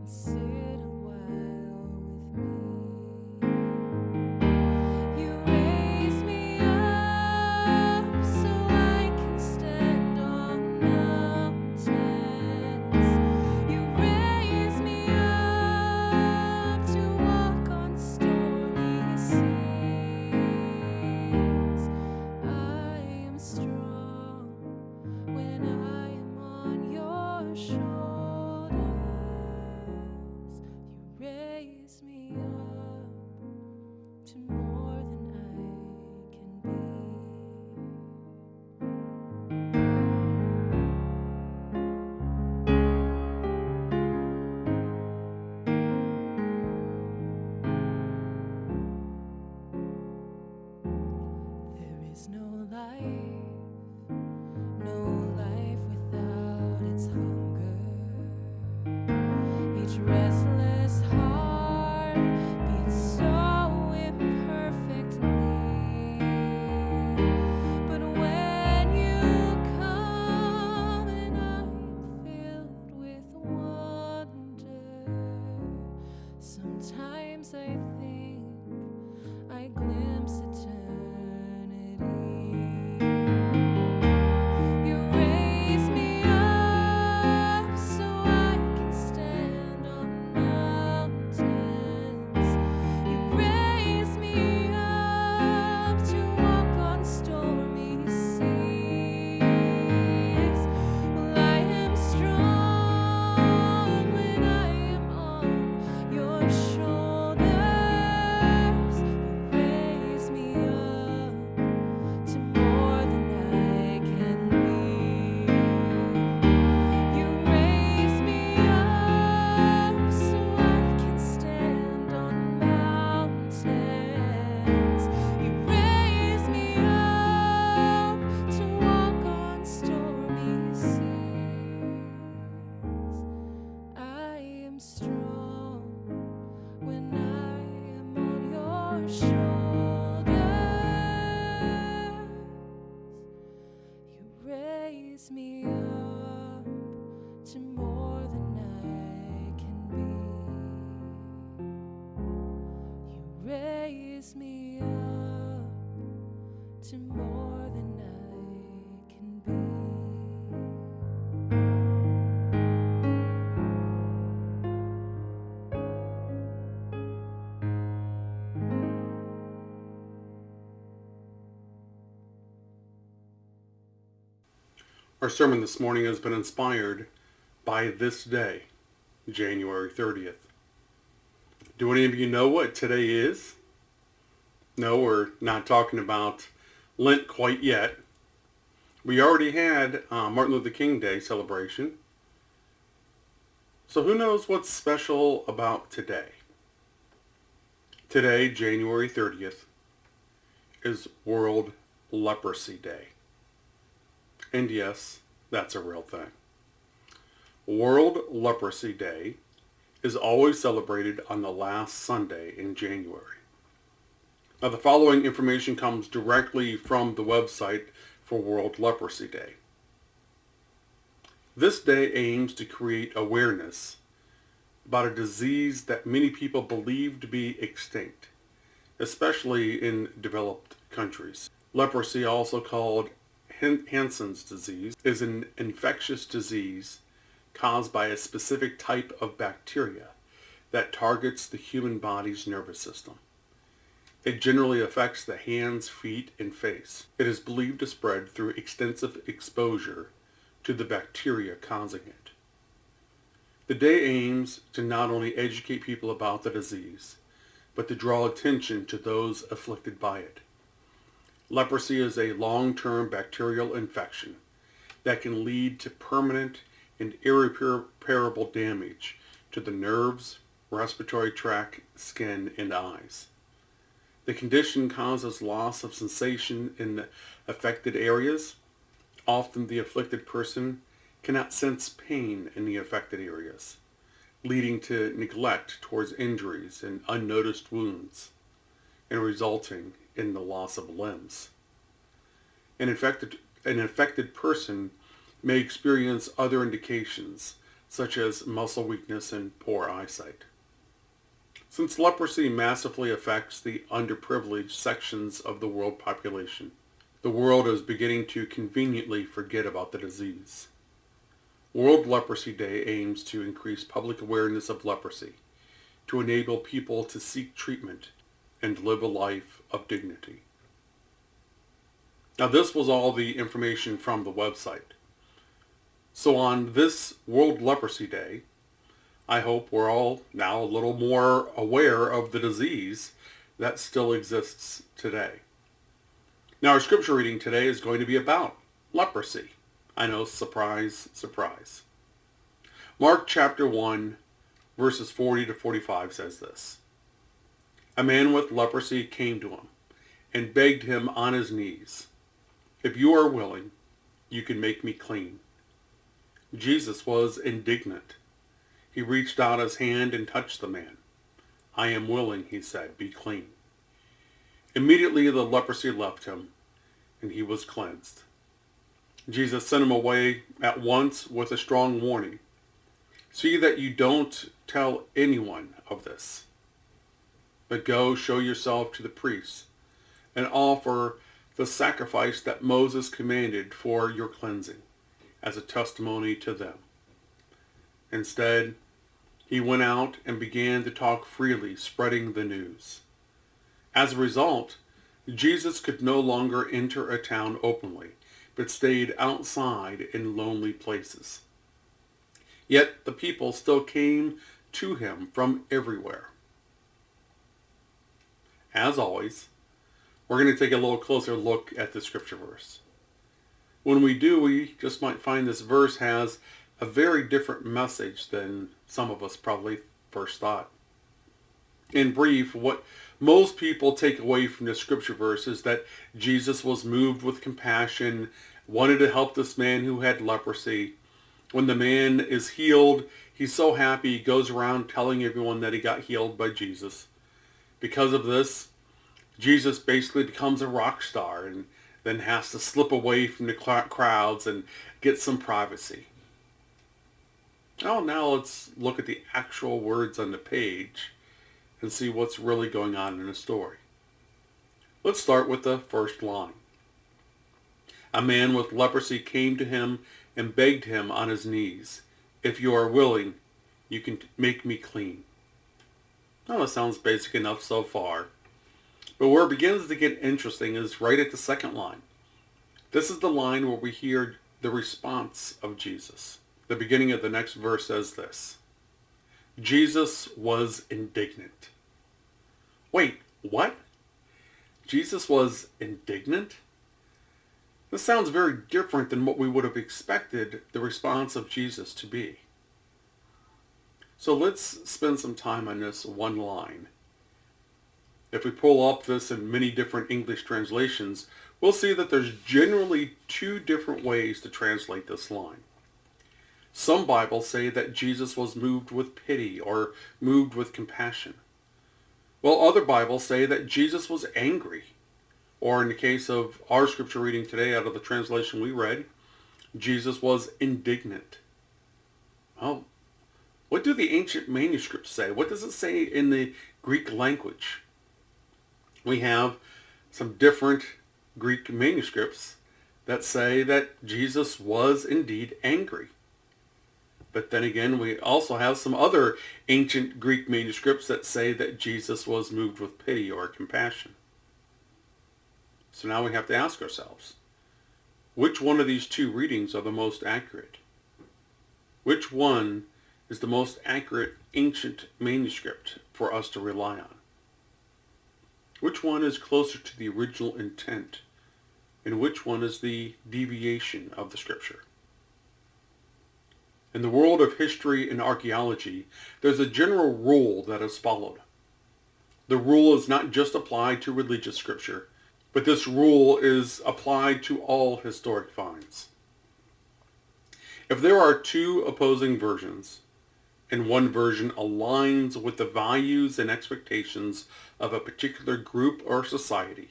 sit a while with me. You raise me up so I can stand on mountains. You raise me up to walk on stormy seas. I am strong when I am on your shoulders. You raise me up to more than I can be. There is no life without its hunger. Each restless heart beats so imperfectly. But when you come and I'm filled with wonder, sometimes I think I glimpse eternity. You raise me up so I can stand on mountains. You raise me up to walk on stormy seas. Well, I am strong when I am on your shoulders. You raise me up to more than I can be. You raise me up so I can stand on mountains. You raise me up to walk on stormy seas. I am strong when I am on your shoulders. You raise me up to more than I can be. You raise me up to more than I can be. Our sermon this morning has been inspired by this day, January 30th. Do any of you know what today is? No, we're not talking about Lent quite yet. We already had Martin Luther King Day celebration. So who knows what's special about today? Today, January 30th, is World Leprosy Day. And yes, that's a real thing. World Leprosy Day is always celebrated on the last Sunday in January. Now, the following information comes directly from the website for World Leprosy Day. This day aims to create awareness about a disease that many people believe to be extinct, especially in developed countries. Leprosy, also called Hansen's disease, is an infectious disease caused by a specific type of bacteria that targets the human body's nervous system. It generally affects the hands, feet, and face. It is believed to spread through extensive exposure to the bacteria causing it. The day aims to not only educate people about the disease, but to draw attention to those afflicted by it. Leprosy is a long-term bacterial infection that can lead to permanent and irreparable damage to the nerves, respiratory tract, skin, and eyes. The condition causes loss of sensation in the affected areas. Often the afflicted person cannot sense pain in the affected areas, leading to neglect towards injuries and unnoticed wounds, and resulting in the loss of limbs. An infected person may experience other indications such as muscle weakness and poor eyesight. Since leprosy massively affects the underprivileged sections of the world population, the world is beginning to conveniently forget about the disease. World Leprosy Day aims to increase public awareness of leprosy, to enable people to seek treatment and live a life of dignity. Now, this was all the information from the website. So on this World Leprosy Day, I hope we're all now a little more aware of the disease that still exists today. Now, our scripture reading today is going to be about leprosy. I know, surprise, surprise. Mark chapter 1, verses 40 to 45 says this. A man with leprosy came to him and begged him on his knees, "If you are willing, you can make me clean." Jesus was indignant. He reached out his hand and touched the man. "I am willing," he said, "be clean." Immediately the leprosy left him, and he was cleansed. Jesus sent him away at once with a strong warning. "See that you don't tell anyone of this, but go show yourself to the priests and offer the sacrifice that Moses commanded for your cleansing as a testimony to them." Instead, he went out and began to talk freely, spreading the news. As a result, Jesus could no longer enter a town openly, but stayed outside in lonely places. Yet the people still came to him from everywhere. As always, we're going to take a little closer look at the scripture verse. When we do, we just might find this verse has a very different message than some of us probably first thought. In brief, what most people take away from this scripture verse is that Jesus was moved with compassion, wanted to help this man who had leprosy. When the man is healed, he's so happy he goes around telling everyone that he got healed by Jesus. Because of this, Jesus basically becomes a rock star and then has to slip away from the crowds and get some privacy. Oh, now let's look at the actual words on the page and see what's really going on in the story. Let's start with the first line. A man with leprosy came to him and begged him on his knees, "If you are willing, you can make me clean." Well, that sounds basic enough so far. But where it begins to get interesting is right at the second line. This is the line where we hear the response of Jesus. The beginning of the next verse says this. Jesus was indignant. Wait, what? Jesus was indignant? This sounds very different than what we would have expected the response of Jesus to be. So let's spend some time on this one line. If we pull up this in many different English translations, we'll see that there's generally two different ways to translate this line. Some Bibles say that Jesus was moved with pity or moved with compassion, while other Bibles say that Jesus was angry, or in the case of our scripture reading today out of the translation we read, Jesus was indignant. Well, what do the ancient manuscripts say? What does it say in the Greek language? We have some different Greek manuscripts that say that Jesus was indeed angry. But then again, we also have some other ancient Greek manuscripts that say that Jesus was moved with pity or compassion. So now we have to ask ourselves, which one of these two readings are the most accurate? Which one is the most accurate ancient manuscript for us to rely on? Which one is closer to the original intent? And which one is the deviation of the scripture? In the world of history and archaeology, there's a general rule that is followed. The rule is not just applied to religious scripture, but this rule is applied to all historic finds. If there are two opposing versions, and one version aligns with the values and expectations of a particular group or society,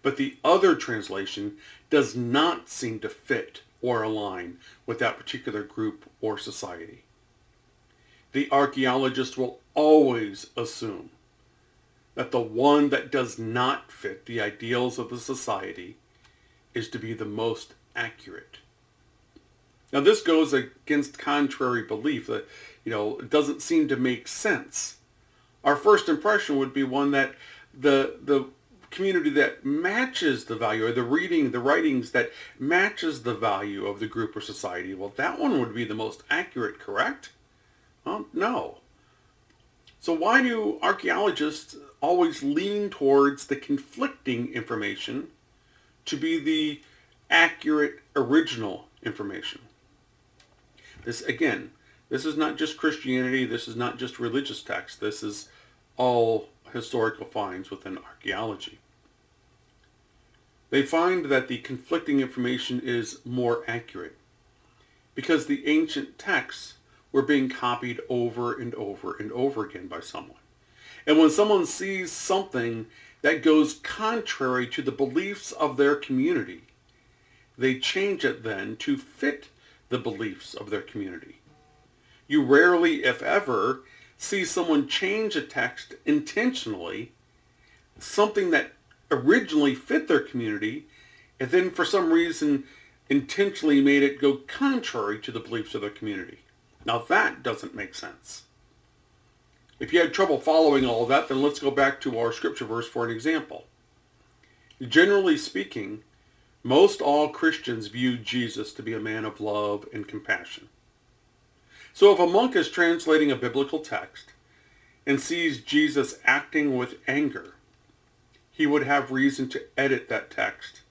but the other translation does not seem to fit or align with that particular group or society. The archaeologist will always assume that the one that does not fit the ideals of the society is to be the most accurate. Now this goes against contrary belief that, it doesn't seem to make sense. Our first impression would be one that the community that matches the value, or the writings that matches the value of the group or society, well, that one would be the most accurate, correct? Well, no. So why do archaeologists always lean towards the conflicting information to be the accurate original information? This is not just Christianity, this is not just religious texts, this is all historical finds within archaeology. They find that the conflicting information is more accurate because the ancient texts were being copied over and over and over again by someone. And when someone sees something that goes contrary to the beliefs of their community, they change it then to fit the beliefs of their community. You rarely, if ever, see someone change a text intentionally, something that originally fit their community, and then for some reason intentionally made it go contrary to the beliefs of their community. Now that doesn't make sense. If you had trouble following all of that, then let's go back to our scripture verse for an example. Generally speaking, most all Christians view Jesus to be a man of love and compassion. So if a monk is translating a biblical text and sees Jesus acting with anger, he would have reason to edit that text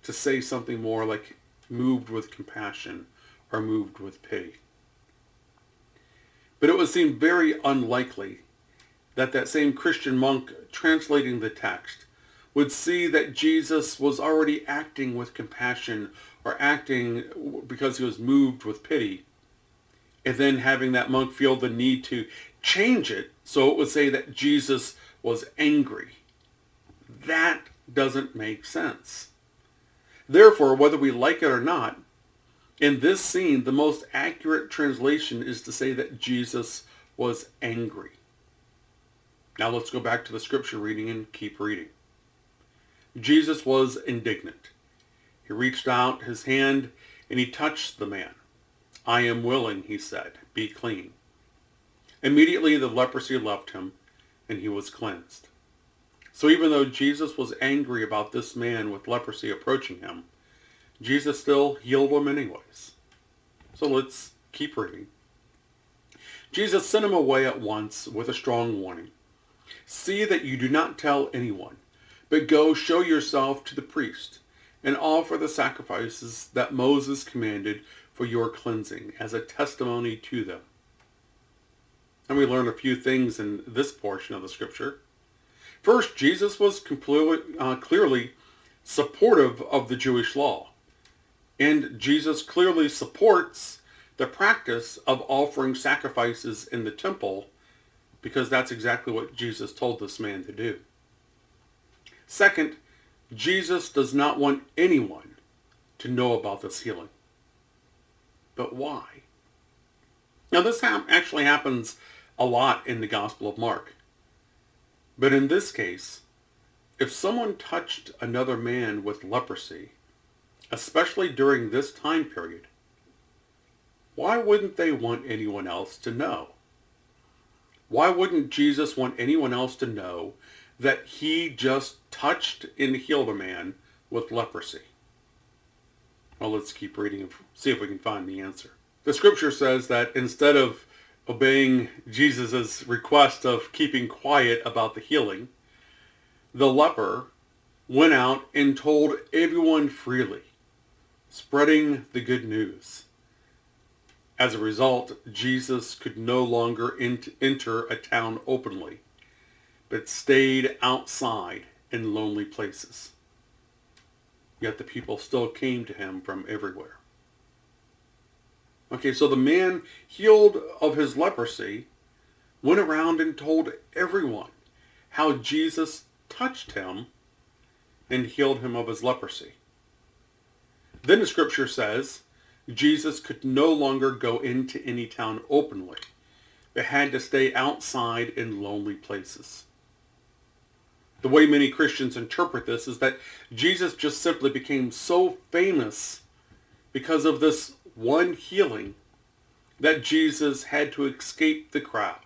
to say something more like moved with compassion or moved with pity. But it would seem very unlikely that that same Christian monk translating the text would see that Jesus was already acting with compassion or acting because he was moved with pity, and then having that monk feel the need to change it so it would say that Jesus was angry. That doesn't make sense. Therefore, whether we like it or not, in this scene, the most accurate translation is to say that Jesus was angry. Now let's go back to the scripture reading and keep reading. Jesus was indignant. He reached out his hand and he touched the man. "I am willing," he said, "be clean." Immediately the leprosy left him and he was cleansed. So even though Jesus was angry about this man with leprosy approaching him, Jesus still healed him anyways. So let's keep reading. Jesus sent him away at once with a strong warning. "See that you do not tell anyone, but go show yourself to the priest and offer the sacrifices that Moses commanded for your cleansing as a testimony to them." And we learn a few things in this portion of the scripture. First, Jesus was clearly supportive of the Jewish law. And Jesus clearly supports the practice of offering sacrifices in the temple because that's exactly what Jesus told this man to do. Second, Jesus does not want anyone to know about this healing. But why? Now this actually happens a lot in the Gospel of Mark. But in this case, if someone touched another man with leprosy, especially during this time period, why wouldn't they want anyone else to know? Why wouldn't Jesus want anyone else to know that he just touched and healed a man with leprosy? Well, let's keep reading and see if we can find the answer. The scripture says that instead of obeying Jesus' request of keeping quiet about the healing, the leper went out and told everyone freely, spreading the good news. As a result, Jesus could no longer enter a town openly, but stayed outside in lonely places. Yet the people still came to him from everywhere. Okay, so the man healed of his leprosy went around and told everyone how Jesus touched him and healed him of his leprosy. Then the scripture says Jesus could no longer go into any town openly, but had to stay outside in lonely places. The way many Christians interpret this is that Jesus just simply became so famous because of this one healing that Jesus had to escape the crowd.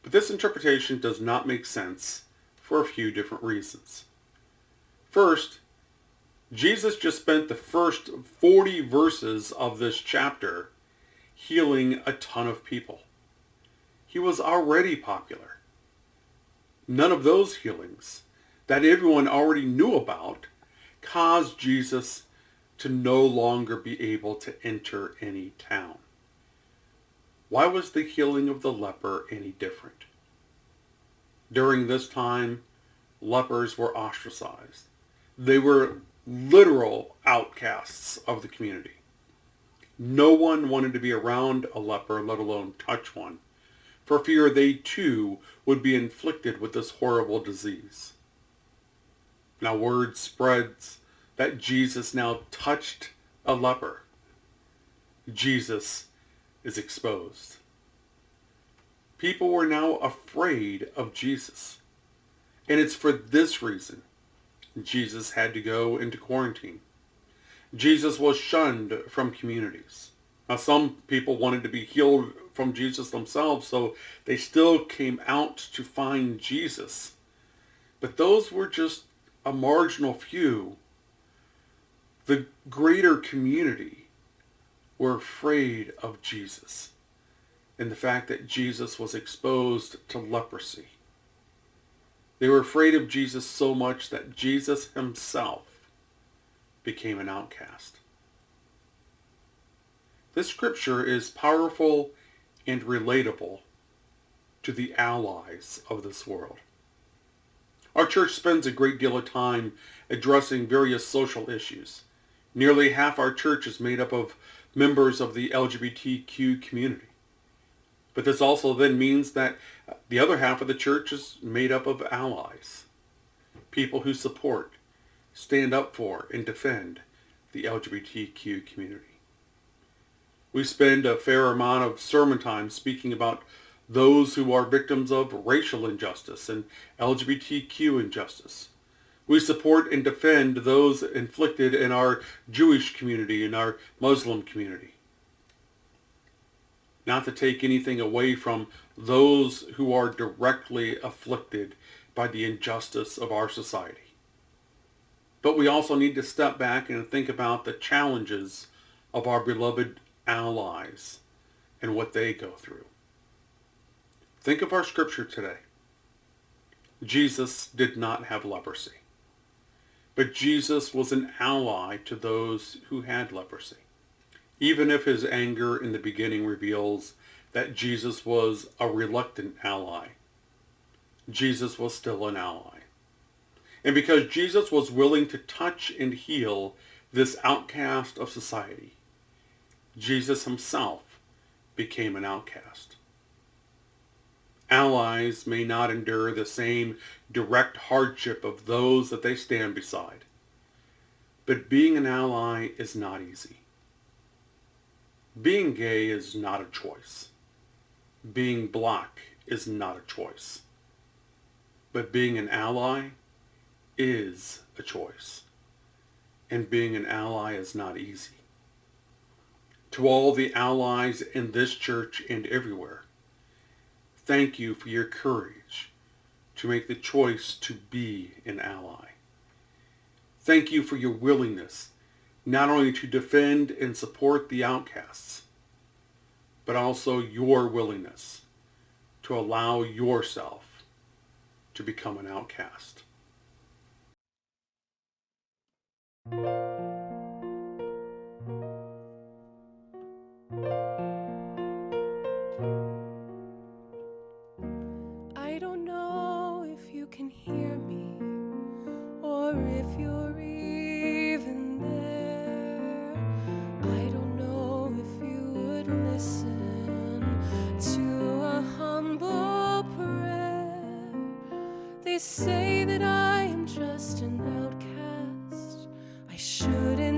But this interpretation does not make sense for a few different reasons. First, Jesus just spent the first 40 verses of this chapter healing a ton of people. He was already popular. None of those healings that everyone already knew about caused Jesus to no longer be able to enter any town. Why was the healing of the leper any different? During this time, lepers were ostracized. They were literal outcasts of the community. No one wanted to be around a leper, let alone touch one, for fear they too would be inflicted with this horrible disease. Now word spreads that Jesus now touched a leper. Jesus is exposed. People were now afraid of Jesus. And it's for this reason Jesus had to go into quarantine. Jesus was shunned from communities. Now some people wanted to be healed from Jesus themselves, so they still came out to find Jesus. But those were just a marginal few. The greater community were afraid of Jesus and the fact that Jesus was exposed to leprosy. They were afraid of Jesus so much that Jesus himself became an outcast. This scripture is powerful and relatable to the allies of this world. Our church spends a great deal of time addressing various social issues. Nearly half our church is made up of members of the LGBTQ community. But this also then means that the other half of the church is made up of allies, people who support, stand up for, and defend the LGBTQ community. We spend a fair amount of sermon time speaking about those who are victims of racial injustice and LGBTQ injustice. We support and defend those inflicted in our Jewish community and our Muslim community. Not to take anything away from those who are directly afflicted by the injustice of our society. But we also need to step back and think about the challenges of our beloved allies and what they go through. Think of our scripture today. Jesus did not have leprosy, but Jesus was an ally to those who had leprosy. Even if his anger in the beginning reveals that Jesus was a reluctant ally, Jesus was still an ally. And because Jesus was willing to touch and heal this outcast of society, Jesus himself became an outcast. Allies may not endure the same direct hardship of those that they stand beside, but being an ally is not easy. Being gay is not a choice. Being black is not a choice. But being an ally is a choice. And being an ally is not easy. To all the allies in this church and everywhere, thank you for your courage to make the choice to be an ally. Thank you for your willingness not only to defend and support the outcasts, but also your willingness to allow yourself to become an outcast. I don't know if you can hear me or if you're even there. I don't know if you would listen to a humble prayer. They say that I am just an outcast. I shouldn't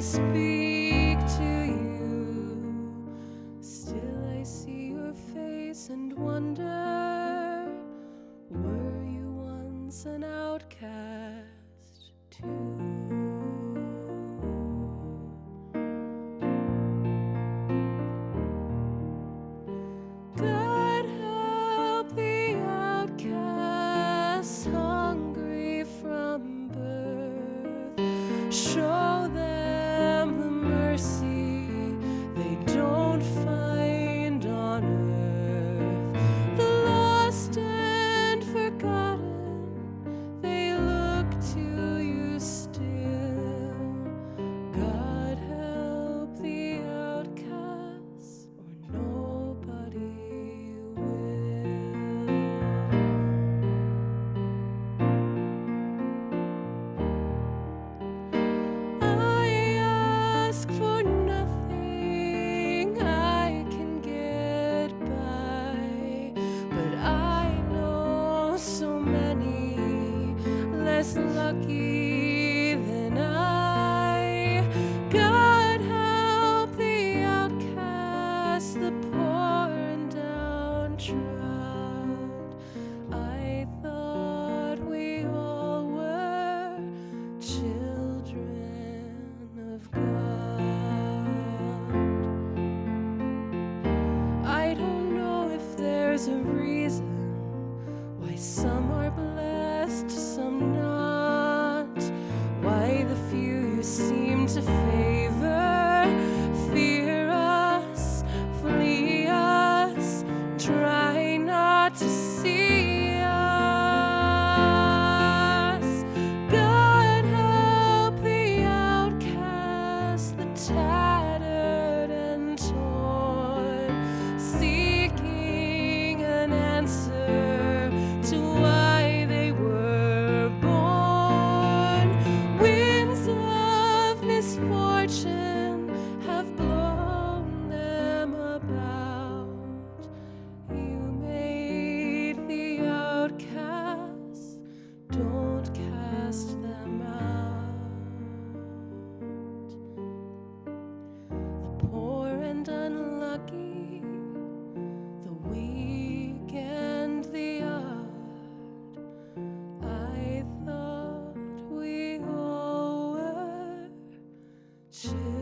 unlucky than I. God help the outcast, the poor and downtrodden. I thought we all were children of God. I don't know if there's a reason why some are blessed, some not. Why the few you seem to favor fear us, flee us, try not to see us. God help the outcast, the tattered and torn, seeking an answer to why they were born. Winds of misfortune have blown them about. You made the outcasts, don't cast them out. The poor and unlucky, the weak and the odd. I thought we all were children